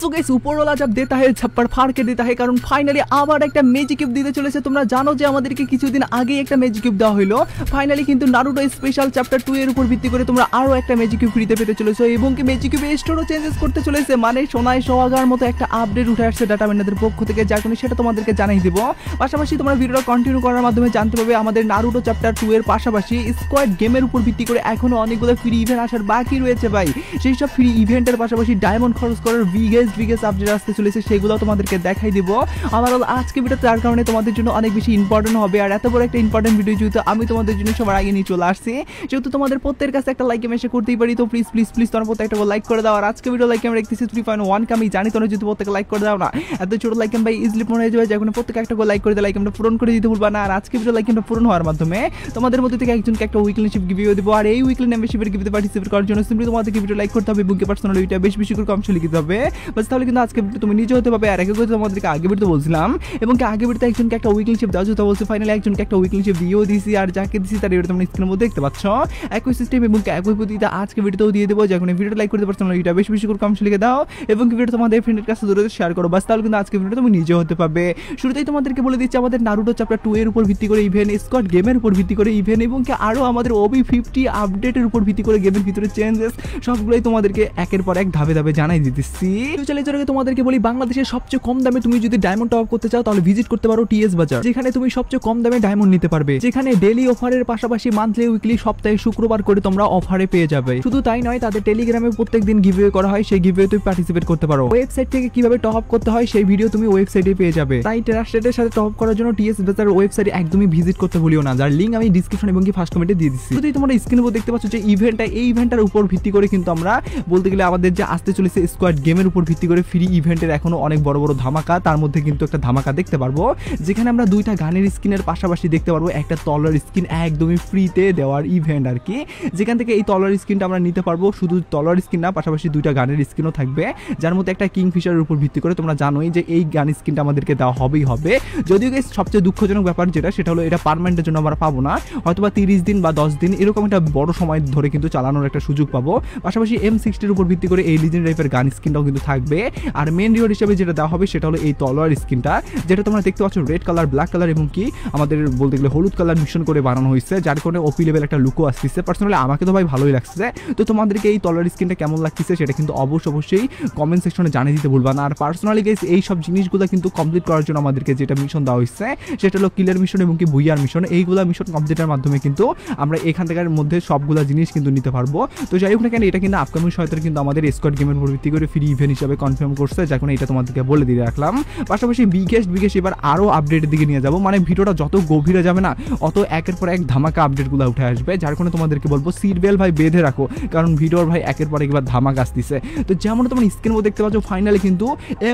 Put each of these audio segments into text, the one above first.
तो गाइस উপরওয়ালা जब देता है छप्पर फाड़ के देता है কারণ ফাইনালি আবার একটা ম্যাজিক কিউব দিতে চলেছে। তোমরা জানো যে আমাদেরকে কিছুদিন আগে একটা ম্যাজিক কিউব দেওয়া হলো। ফাইনালি কিন্তু নারুটো স্পেশাল চ্যাপ্টার 2 এর উপর ভিত্তি করে তোমরা আরো একটা ম্যাজিক কিউব ফ্রিতে পেতে চলেছো এবং কি ম্যাজিক কিউবে স্টোরও চেঞ্জেস করতে চলেছে, মানে সোনায় সোহাগার মতো একটা আপডেট উঠে আসছে ডাটা মাইনারদের পক্ষ থেকে, যার কারণে সেটা তোমাদেরকে জানাই দেব। পাশাপাশি তোমরা ভিডিওটা কন্টিনিউ করার মাধ্যমে জানতে পারবে আমাদের নারুটো চ্যাপ্টার 2 এর পাশাপাশি স্কোয়াড গেমের উপর ভিত্তি করে এখনো অনেকগুলো ফ্রি ইভেন্ট আসার বাকি রয়েছে ভাই। সেই সব ফ্রি ইভেন্টের পাশাপাশি ডায়মন্ড খরচ করার বিগেস্ট আপডেট আসতে চলেছে, সেগুলো তোমাদেরকে দেখাই দিব ওভারঅল আজকে ভিডিও। তার কারণে তোমাদের জন্য অনেক বেশি ইম্পর্টেন্ট হবে, আর এত বড় একটা ইম্পর্টেন্ট ভিডিও যেহেতু আমি তোমাদের জন্য সবার আগে নিয়ে চলে আসছি, যেহেতু তোমাদের প্রত্যেকের কাছে একটা লাইক মেসেজ করতেই পারি, তো প্লিজ তোমরা প্রত্যেকটা লাইক করে দাও। আর আজকে ভিডিও লাইক আমরা দেখতেছি 3.1 কে, আমি জানি তোমরা যদি প্রত্যেকে লাইক করে দাও না এত ছোট লাইক ভাই ইজিলি পূরণ হয়ে যাবে, যখন প্রত্যেক একটা লাইক করে দিলে লাইক আমরা পূরণ করে দিতে ভুলবা না। আর আজকে ভিডিও লাইক আমরা পূরণ হওয়ার মাধ্যমে তোমাদের মধ্যে থেকে একজনকে একটা উইকলিশিপ গিভিও দেব, আর এই উইকলি মেম্বারশিপের গিভিতে পার্টিসিপেট করার জন্য সিম্পলি তোমাদেরকে ভিডিও লাইক করতে হবে এবং পার্সোনাল ভিডিও বেশি করে কম লিখতে হবে বাস, তাহলে কিন্তু আজকে ভিডিও তুমি নিজে হতে পারবে। আর একে করে তোমাদেরকে আগে ভিডিওতে বলছিলাম এবং আগে ভিডিওতে একজনকে একটা উইকলিশিপ দেওয়া যেত বলছে, ফাইনালি একজনকে একটা উইকলিশিপ দিয়েও দিয়েছি, আর যাকে দিয়েছি তার ভিডিও তোমরা স্ক্রিনের মধ্যে দেখতে পাচ্ছ একই সিস্টেম এবং একই পদ্ধতিতে আজকে ভিডিওতেও দিয়ে দেবো। যখন ভিডিওটা লাইক করতে পার্সোনাল ভিডিও বেশি করে কম লিখে দাও এবং ভিডিও তোমাদের ফ্রেন্ডের কাছে দূরে শেয়ার করো বাস, তাহলে কিন্তু আজকে ভিডিও তুমি নিজে হতে পারবে। শুরুতেই তোমাদেরকে বলে দিচ্ছি আমাদের নারুটো চ্যাপ্টার 2 এর উপর ভিত্তি করে ইভেন্ট, স্কোয়াড গেমের উপর ভিত্তি করে ইভেন্ট এবং কি আরো আমাদের OB50 আপডেটের উপর ভিত্তি করে গেমের ভিতরে চেঞ্জেস সবগুলোই তোমাদেরকে একের পর এক ধাপে ধাপে জানাই দিতেছি। তো চলে যাওয়ার তোমাদেরকে বলি বাংলাদেশের সবচেয়ে কম দামে তুমি যদি ডায়মন্ড টপ করতে চাও তাহলে ভিজিট করতে পারো টিএস বাজার, যেখানে তুমি সবচেয়ে কম দামে ডায়মন্ড নিতে পারবে, যেখানে ডেইলি অফারের পাশাপাশি মান্থলি উইকলি সপ্তাহে শুক্রবার করে তোমরা অফারে পেয়ে যাবে। শুধু তাই নয়, তাদের টেলিগ্রামে প্রত্যেকদিন গিভওয়ে করা হয়, সেই গিভওয়ে তুমি পার্টিসিপেট করতে পারো। ওয়েবসাইট থেকে কিভাবে টপ আপ করতে হয় সেই ভিডিও তুমি ওয়েবসাইটে পেয়ে যাবে, তাই ট্রাস্টেডের সাথে টপ করার জন্য টিএস বাজার ওয়েবসাইটে একদমই ভিজিট করতে ভুলিও না, যার লিংক আমি ডিসক্রিপশন এবং কি ফার্স্ট কমেন্টে দিয়ে দিচ্ছি। যদি তোমরা স্ক্রিনে দেখতে পাচ্ছ যে ইভেন্টটা, এই ইভেন্টের উপর ভিত্তি করে কিন্তু আমরা বলতে গেলে আমাদের যে আসতে চলেছে স্কোয়াড গেমের উপর ভিত্তি করে ফ্রি ইভেন্টের এখনো অনেক বড় ধামাকা, তার মধ্যে কিন্তু একটা ধামাকা দেখতে পারবো যেখানে আমরা দুইটা গানের স্কিনের পাশাপাশি দেখতে পারবো একটা তলার স্কিন একদমই ফ্রিতে দেওয়ার ইভেন্ট আর কি, যেখান থেকে এই তলার স্কিনটা আমরা নিতে পারবো। শুধু তলার স্কিন না, পাশাপাশি দুইটা গানের স্কিনও থাকবে, যার মধ্যে একটা কিংফিশারের উপর ভিত্তি করে তোমরা জানোই যে এই গান স্কিনটা আমাদেরকে দেওয়া হবেই হবে। যদিও সবচেয়ে দুঃখজনক ব্যাপার সেটা হলো এটা পার্মানেন্টের জন্য আমরা পাবো না, হয়তোবা 30 দিন বা 10 দিন এরকম একটা বড় সময় ধরে কিন্তু চালানোর একটা সুযোগ পাবো। পাশাপাশি M60 উপর ভিত্তি করে এই লিজেন্ড টাইপের গান স্কিনটাও কিন্তু থাকবে, আর মেন রিওয়ার্ড হিসেবে যেটা দেওয়া হবে সেটা হলো এই তলোয়ার স্কিনটা, যেটা তোমরা দেখতে পাচ্ছ রেড কালার, ব্ল্যাক কালার এবং কি আমাদের বলতে গেলে হলুদ কালার মিশন করে বানানো হয়েছে, যার কারণে ওপি লেভেল একটা লুকও আসতেছে। পার্সোনালি আমাকে তো ভাই ভালোই লাগছে। তো তোমাদেরকে এই তলোয়ার স্কিনটা কেমন লাগতেছে সেটা কিন্তু অবশ্যই কমেন্ট সেকশনে জানিয়ে দিতে ভুলবা না। আর পার্সোনালি গাইস এই সব জিনিসগুলো কিন্তু কমপ্লিট করার জন্য আমাদেরকে যেটা মিশন দেওয়া হয়েছে সেটা হলো কিলার মিশন এবং কি ভুইয়ার মিশন, এইগুলা মিশন কমপ্লিটের মাধ্যমে কিন্তু আমরা এখান থেকে মধ্যে সবগুলা জিনিস কিন্তু নিতে পারবো। তো যাই হোক না কেন, এটা কিন্তু আপকামিং সহায়তার কিন্তু আমাদের স্কোয়াড গেমের উপর ভিত্তি করে ফ্রি ইভেন্ট হিসাবে কনফার্ম করছে, যার কারণে এটা তোমাদেরকে বলে দিয়ে রাখলাম। পাশাপাশি বিগেস্ট এবার আরো আপডেটের দিকে নিয়ে যাবো, মানে ভিডিওটা যত গভীরে যাবে না অত একের পর এক ধামাকা আপডেটগুলো উঠে আসবে, যার কারণে তোমাদেরকে বলবো সিট বেল্ট ভাই বেঁধে রাখো, কারণ ভিডিওর ভাই একের পর একবার ধামাকা আসতেছে। তো যেমন তোমরা স্ক্রিনে দেখতে পাচ্ছ ফাইনালি কিন্তু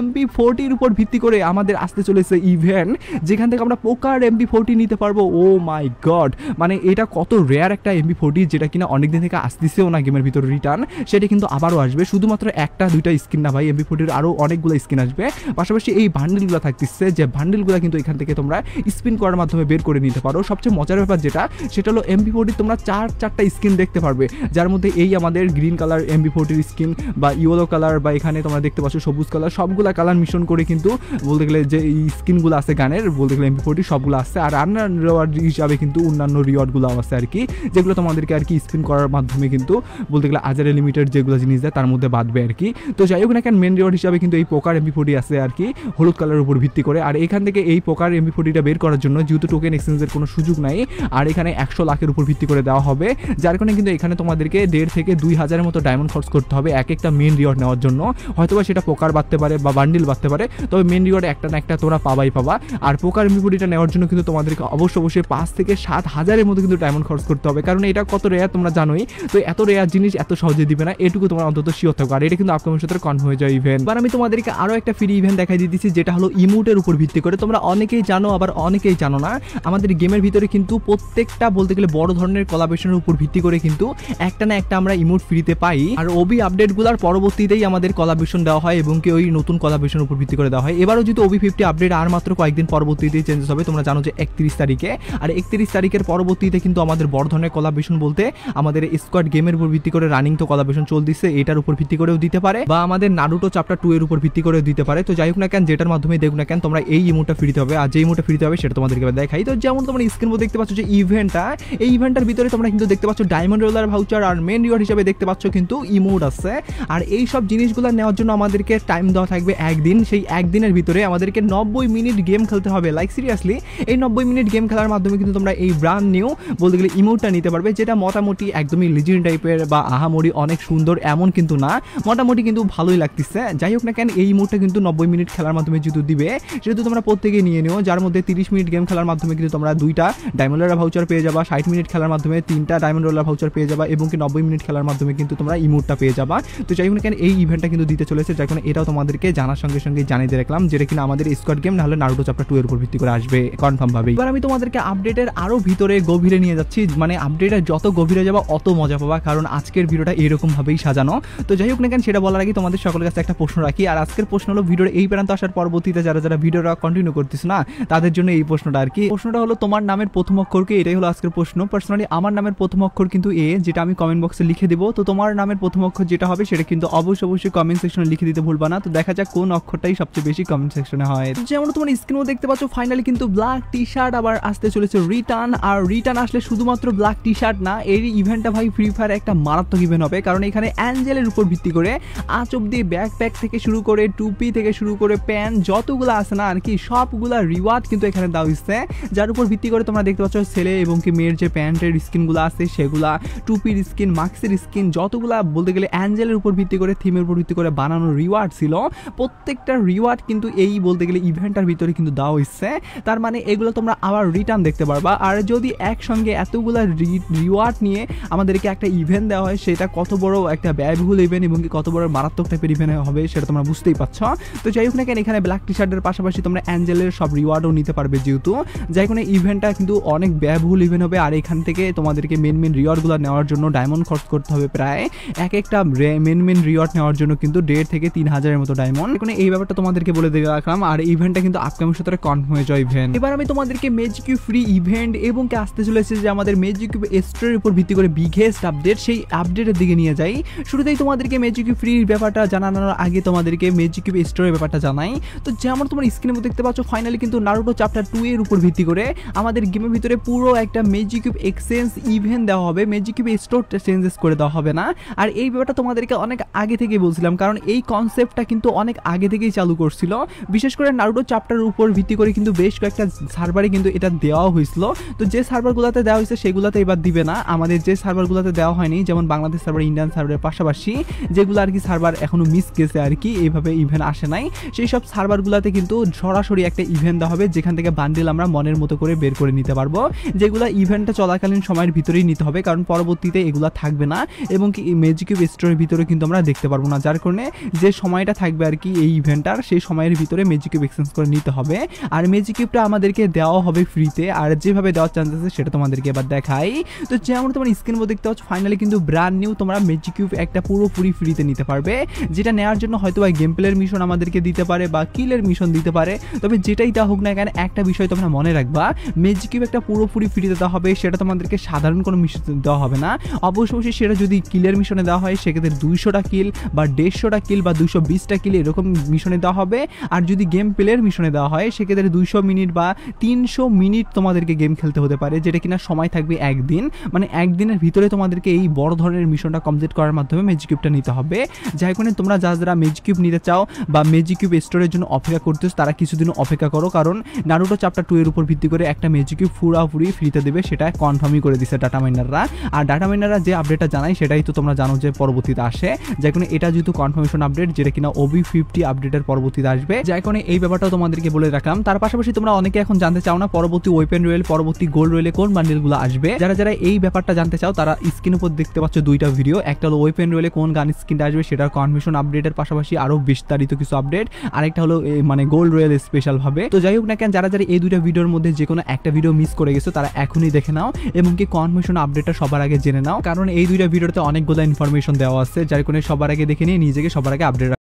MP40 উপর ভিত্তি করে আমাদের আসতে চলেছে ইভেন্ট, যেখান থেকে আমরা পোকার MP40 নিতে পারবো। ও মাই গড, মানে এটা কত রেয়ার একটা MP40 যেটা কিনা অনেকদিন থেকে আসতেছেও না গেমের ভিতরে রিটার্ন, সেটা কিন্তু আবারও আসবে। শুধুমাত্র একটা দুইটা স্কিন না ভাই, MP40 আরো অনেকগুলো স্কিন আসবে। পাশাপাশি এই বান্ডেলগুলো থাকতেছে, যে বান্ডেলগুলো কিন্তু এখান থেকে তোমরা স্পিন করার মাধ্যমে বের করে নিতে পারো। সবচেয়ে মজার ব্যাপার সেটা হলো MP40 তোমরা চারটা স্কিন দেখতে পারবে, যার মধ্যে এই আমাদের গ্রিন কালার MP40 স্কিন বা ইয়েলো কালার বা এখানে তোমরা দেখতে পাচ্ছ সবুজ কালার, সবগুলা কালার মিশন করে কিন্তু বলতে গেলে যে এই স্কিনগুলো আছে গানের বলতে গেলে MP40 সবগুলো আছে। আর অন্যান্য রিওয়ার্ড হিসাবে কিন্তু অন্যান্য রিওয়ার্ডগুলো আছে আর কি, যেগুলো তোমাদেরকে আর কি স্পিন করার মাধ্যমে কিন্তু বলতে গেলে আজারে লিমিটেড যেগুলো জিনিস দেয় তার মধ্যে বাঁধবে আর কি। তো যাই হোক না কেন, মেন রিওয়ার্ড হিসাবে কিন্তু এই পোকার MP40 আছে আর কি হলুদ কালারের উপর ভিত্তি করে। আর এখান থেকে এই পোকার MP40টা বের করার জন্য যেহেতু টোকেন এক্সচেঞ্জের কোনো সুযোগ নাই, আর এখানে 100 লাখের উপর ভিত্তি করে দেওয়া হবে, যার কারণে কিন্তু এখানে তোমাদেরকে 1.5 থেকে 2,000-এর মতো ডায়মন্ড খরচ করতে হবে একটা মেন রিওয়ার্ড নেওয়ার জন্য। হয়তোবা সেটা পোকার বাড়তে পারে বা বান্ডিল বাড়তে পারে, তবে মেন রিওয়ার্ড একটা না একটা তোমরা পাবা। আর পোকার MP40টা নেওয়ার জন্য কিন্তু তোমাদেরকে অবশ্যই 5 থেকে 7,000-এর মতো কিন্তু ডায়মন্ড খরচ করতে হবে, কারণ এটা কত রেয়ার তোমরা জানোই। তো এত রেয়ার জিনিস এত সহজে দিবে না, এটুকু তোমরা অন্তত শিওর থাকো। আর এটা কিন্তু আপকামিং সাথে কনফার্ম হয়ে যায় ইভেন্ট। এবার আমি তোমাদেরকে আরো একটা ফ্রি ইভেন্ট দেখাই দিতেছি, যেটা হলো ইমোটের উপর ভিত্তি করে। তোমরা অনেকেই জানো আবার অনেকেই জানো না, আমাদের গেমের ভিতরে কিন্তু প্রত্যেকটা বলতে গেলে বড় ধরনের কোলাবোরেশনের উপর ভিত্তি করে কিন্তু একটা না একটা আমরা ইমোট ফ্রিতে পাই। আর ওবি আপডেটগুলোর পরবর্তীতেই আমাদের কোলাবোরেশন দেওয়া হয় এবং কি ওই নতুন কোলাবোরেশনের উপর ভিত্তি করে দেওয়া হয়। এবারও যদি OB50 আপডেট আর মাত্র কয়েকদিন পরবর্তীতেই চেঞ্জেস হবে, তোমরা জানো যে 31 তারিখে। আর 31 তারিখের পরবর্তীতে কিন্তু আমাদের বড় ধরনের কোলাবোরেশন বলতে আমাদের স্কোয়াড গেমের উপর ভিত্তি করে রানিং তো কোলাবোরেশন চলতেছে, এটার উপর ভিত্তি করেও দিতে পারে, বা আমাদের নারুটো চ্যাপ্টার 2 এর উপর ভিত্তি করে দিতে পারে। তো যাই হোক না কেন, যেটার মাধ্যমে দেখুন না কেন তোমরা এই ইমোটটা ফ্রিতে হবে, আর যে ইমোটটা ফ্রিতে হবে সেটা তোমাদেরকে দেখাই। তো যেমন তোমরা স্ক্রিন মধ্যে দেখতে পাচ্ছ যে ইভেন্টটা, এই ইভেন্টের ভিতরে তোমরা কিন্তু দেখতে পাচ্ছ ডায়মন্ড রোলার ভাউচার, আর মেন রিওয়ার্ড হিসেবে দেখতে পাচ্ছ কিন্তু ইমোট আছে। আর এই সব জিনিসগুলো নেওয়ার জন্য আমাদেরকে টাইম দেওয়া থাকবে একদিন। সেই একদিনের ভিতরে আমাদেরকে 90 মিনিট গেম খেলতে হবে। লাইক সিরিয়াসলি, এই 90 মিনিট গেম খেলার মাধ্যমে কিন্তু তোমরা এই ব্র্যান্ড নিউ বলতে গেলে ইমোটটা নিতে পারবে, যেটা মোটামুটি একদমই লিজেন্ড টাইপের বা আহামরি অনেক সুন্দর এমন কিন্তু না, মোটামুটি কিন্তু ভালোই লাগতেছে। যাই হোক না কেন, এই ইমোটটা কিন্তু 90 মিনিট খেলার মাধ্যমে যেহেতু দিবে, সেহেতু তোমরা প্রত্যেকে নিয়ে নিও, যার মধ্যে 30 মিনিট গেম খেলার মাধ্যমে কিন্তু তোমরা 2টা ডায়মন্ড রোলার ভাউচার পেয়ে যাবা, 60 মিনিট খেলার মাধ্যমে 3টা ডায়মন্ড রোলার ভাউচার পেয়ে যাবা, এবং কি 90 মিনিট খেলার মাধ্যমে কিন্তু তোমরা ইমোটটা পেয়ে যাবা। তো যাই হোক না কেন, এই ইভেন্টটা কিন্তু দিতে চলেছে, যার কারণে এটাও তোমাদেরকে জানার সঙ্গে সঙ্গে জানিয়ে দিয়ে রাখলাম, যেটা কিনা আমাদের স্কোয়াড গেম নাহলে নারুটো চ্যাপ্টার 2 এর উপর ভিত্তি করে আসবে কনফার্ম ভাবে। এবার আমি তোমাদেরকে আপডেটের আরো ভিতরে গভীরে নিয়ে যাচ্ছি, মানে আপডেটের যত গভীরে যাবা অত মজা পাবা, কারণ আজকের ভিডিওটা এরকম ভাবেই সাজানো। তো যাই হোক না কেন, সেটা বলার আগে তোমাদের সকলের কাছে একটা প্রশ্ন রাখি, আর আজকের প্রশ্ন হলো ভিডিওর এই প্রান্ত আসার পরবর্তীতে যারা যারা ভিডিওটা কন্টিনিউ করতেছ না তাদের জন্য এই প্রশ্নটা আর কি। প্রশ্নটা হলো তোমার নামের প্রথম অক্ষর কি, এটাই হলো আজকের প্রশ্ন। পার্সোনালি আমার নামের প্রথম অক্ষর কিন্তু এ, যেটা আমি কমেন্ট বক্সে লিখে দেবো। তো তোমার নামের প্রথম অক্ষর যেটা হবে সেটা কিন্তু অবশ্যই কমেন্ট সেকশনে লিখে দিতে ভুলবা না। তো দেখা যাক কোন অক্ষরটাই সবচেয়ে বেশি কমেন্ট সেকশনে হয়। যেমন তোমার স্ক্রিনও দেখতে পাচ্ছ, ফাইনালি কিন্তু ব্ল্যাক টি শার্ট আবার আসতে চলেছে রিটার্ন। আর রিটার্ন আসলে শুধুমাত্র ব্ল্যাক টি শার্ট না, এই ইভেন্টটা ভাই ফ্রি ফায়ার একটা মারাত্মক ইভেন্ট হবে, কারণ এখানে অ্যাঞ্জেলের উপর ভিত্তি করে আঁচ অব্দি ব্যাকপ্যাক থেকে শুরু করে টুপি থেকে শুরু করে প্যান্ট যতগুলো আছে না আর কি, সবগুলা রিওয়ার্ড কিন্তু এখানে দেওয়া হচ্ছে, যার উপর ভিত্তি করে তোমরা দেখতে পাচ্ছ ছেলে এবং কি মেয়ের যে প্যান্টের স্কিনগুলো আছে সেগুলা, টুপির স্কিন, মাস্কের স্কিন, যতগুলা বলতে গেলে অ্যাঞ্জেলের উপর ভিত্তি করে থিমের উপর ভিত্তি করে বানানো রিওয়ার্ড ছিল, প্রত্যেকটা রিওয়ার্ড কিন্তু এই বলতে গেলে ইভেন্টটার ভিতরে কিন্তু দেওয়া হচ্ছে। তার মানে এগুলো তোমরা আবার রিটার্ন দেখতে পারবা। আর যদি একসঙ্গে এতগুলা রিওয়ার্ড নিয়ে আমাদেরকে একটা ইভেন্ট দেওয়া হয়, সেটা কত বড় একটা ব্যয়বহুল ইভেন্ট এবং কি কত বড় মারাত্মক টাইপের ইভেন্ট হবে সেটা তোমরা বুঝতেই পারছো। তো যাই হোক না কেন, এখানে ব্ল্যাক টি শার্টের পাশাপাশি তোমরা অ্যাঞ্জেলের সব রিওয়ার্ডও নিতে পারবে, যেহেতু যাই কোনো ইভেন্টটা কিন্তু অনেক ব্যয়বহুল ইভেন্ট হবে। আর এখান থেকে তোমাদেরকে মেন রিওয়ার্ডগুলো নেওয়ার জন্য ডায়মন্ড খরচ করতে হবে প্রায় একটা মেন রিওয়ার্ড নেওয়ার জন্য কিন্তু 1.5 থেকে 3,000-এর মতো ডায়মন্ড। এখানে এই ব্যাপারটা তোমাদেরকে বলে দিয়ে রাখলাম। আর ইভেন্টটা কিন্তু আপকামিং সপ্তাহে কনফার্ম হয়ে যায় ইভেন্ট। এবার আমি তোমাদেরকে ম্যাজিক কিউব ফ্রি ইভেন্ট এবং কি আসতে চলেছে যে আমাদের ম্যাজিক কিউব স্টোরের উপর ভিত্তি করে বিগেস্ট আপডেট, সেই আপডেটের দিকে নিয়ে যাই। শুরুতেই তোমাদেরকে ম্যাজিক কিউব ফ্রি ব্যাপারটা জানানোর আগে তোমাদেরকে ম্যাজিক কিউব স্টোরের ব্যাপারটা জানাই। তো যেমন তোমার স্ক্রিনে দেখতে পাচ্ছ, ফাইনালি কিন্তু নারুটো চ্যাপ্টার 2 এর উপর ভিত্তি করে আমাদের গেমের ভিতরে পুরো একটা ম্যাজিক কিউব এক্সচেঞ্জ ইভেন্ট দেওয়া হবে, ম্যাজিক কিউব স্টোরটা চেঞ্জেস করে দেওয়া হবে না। আর এই ব্যাপারটা তোমাদেরকে অনেক আগে থেকেই বলছিলাম, কারণ এই কনসেপ্টটা কিন্তু অনেক আগে থেকেই চালু করছিল, বিশেষ করে নারুটো চ্যাপ্টারের উপর ভিত্তি করে কিন্তু বেশ কয়েকটা সার্ভারে কিন্তু এটা দেওয়া হয়েছিল। তো যে সার্ভারগুলোতে দেওয়া হয়েছে সেগুলোতে এবার দিবে না, আমাদের যে সার্ভারগুলোতে দেওয়া হয়নি, যেমন বাংলাদেশ সার্ভার, ইন্ডিয়ান সার্ভারের পাশাপাশি যেগুলো আর কি সার্ভার এখনো মিস গেছে আর কি, এইভাবে ইভেন্ট আসে নাই, সেই সব সার্ভারগুলোতে কিন্তু সরাসরি একটা ইভেন্ট দেওয়া হবে, যেখান থেকে বান্ডেল আমরা মনের মতো করে বের করে নিতে পারবো, যেগুলো ইভেন্টটা চলাকালীন সময়ের ভিতরেই নিতে হবে, কারণ পরবর্তীতে এগুলো থাকবে না এবং কি ম্যাজিক কিউব স্টোরের ভিতরে কিন্তু আমরা দেখতে পারবো না, যার কারণে যে সময়টা থাকবে আর কি এই ইভেন্টটার, সেই সময়ের ভিতরে ম্যাজিক কিউব এক্সচেঞ্জ করে নিতে হবে। আর ম্যাজিক কিউবটা আমাদেরকে দেওয়া হবে ফ্রিতে, আর যেভাবে দেওয়ার চান্স আছে সেটা তোমাদেরকে এবার দেখাই। তো যেমন তোমার স্ক্রিন মধ্যে দেখতে পাচ্ছ, ফাইনালি কিন্তু ব্র্যান্ড নিউ তোমরা ম্যাজিক কিউব একটা পুরোপুরি ফ্রিতে নিতে পারবে, যেটা নেওয়ার জন্য হয়তো বা গেম প্লের মিশন আমাদেরকে দিতে পারে বা কিলের মিশন দিতে পারে, তবে যেটাই দেওয়া হোক না কেন একটা বিষয় তোমরা মনে রাখবা, ম্যাজিক কিউব একটা পুরোপুরি ফ্রিতে দেওয়া হবে, সেটা তোমাদেরকে সাধারণ কোনো মিশন দেওয়া হবে না। অবশ্যই সেটা যদি কিলের মিশনে দেওয়া হয় সেক্ষেত্রে 200টা কিল বা 150টা কিল বা 220টা কিল এরকম মিশনে দেওয়া হবে। আর যদি গেম প্লের মিশনে দেওয়া হয় সেক্ষেত্রে 200 মিনিট বা 300 মিনিট তোমাদেরকে গেম খেলতে হতে পারে, যেটা কিনা সময় থাকবে একদিন, মানে একদিনের ভিতরে তোমাদেরকে এই বড় ধরনের মিশনটা কমপ্লিট করার মাধ্যমে ম্যাজিক কিউবটা নিতে হবে। যাই কারণে তোমরা যারা ম্যাজিক কিউব নিতে চাও বা ম্যাজিক কিউব স্টোরের জন্য অপেক্ষা করতেছ তারা কিছুদিন অপেক্ষা করো, কারণ নারুটো চ্যাপ্টার 2 এর উপর ভিত্তি করে একটা ম্যাজিক কিউব পুরোপুরি ফ্রিতে দেবে, সেটা কনফার্মই করে দিছে ডাটা মাইনাররা। আর ডাটা মাইনাররা যে আপডেটটা জানায় সেটাই তো তোমরা জানো যে পরবর্তীতে আসে, যাই কারণে এটা যেহেতু কনফার্মেশন আপডেট, যেটা কিনা OB50 আপডেটের পরবর্তীতে আসবে, যাই কারণে এই ব্যাপারটাও তোমাদেরকে বলে রাখলাম। তার পাশাপাশি তোমরা অনেকে এখন জানতে চাও না পরবর্তী ওয়েপেন রয়েল, পরবর্তী গোল্ড রয়েলে কোন বান্ডেলগুলো আসবে। যারা এই ব্যাপারটা জানতে চাও তারা স্ক্রিন উপর দেখতে পাচ্ছ দুইটা ভিডিও, একটা হলো ওয়েপেন রয়েলে কোন গান স্কিনটা আসবে সেটার কনফার্মেশন আপডেটের পাশাপাশি আরো বিস্তারিত কিছু আপডেট, আরেকটা হলো মানে গোল্ড রয়েল স্পেশাল ভাবে। তো যাই হোক না কেন, যারা এই দুইটা ভিডিওর মধ্যে যে কোনো একটা ভিডিও মিস করে গেছো তারা এখনই দেখে নাও এবং কি কনফার্মেশন আপডেটটা সবার আগে জেনে নাও, কারণ এই দুইটা ভিডিওতে অনেকগুলো ইনফরমেশন দেওয়া আছে, যার কারণে সবার আগে দেখে নিয়ে নিজেকে সবার আগে আপডেট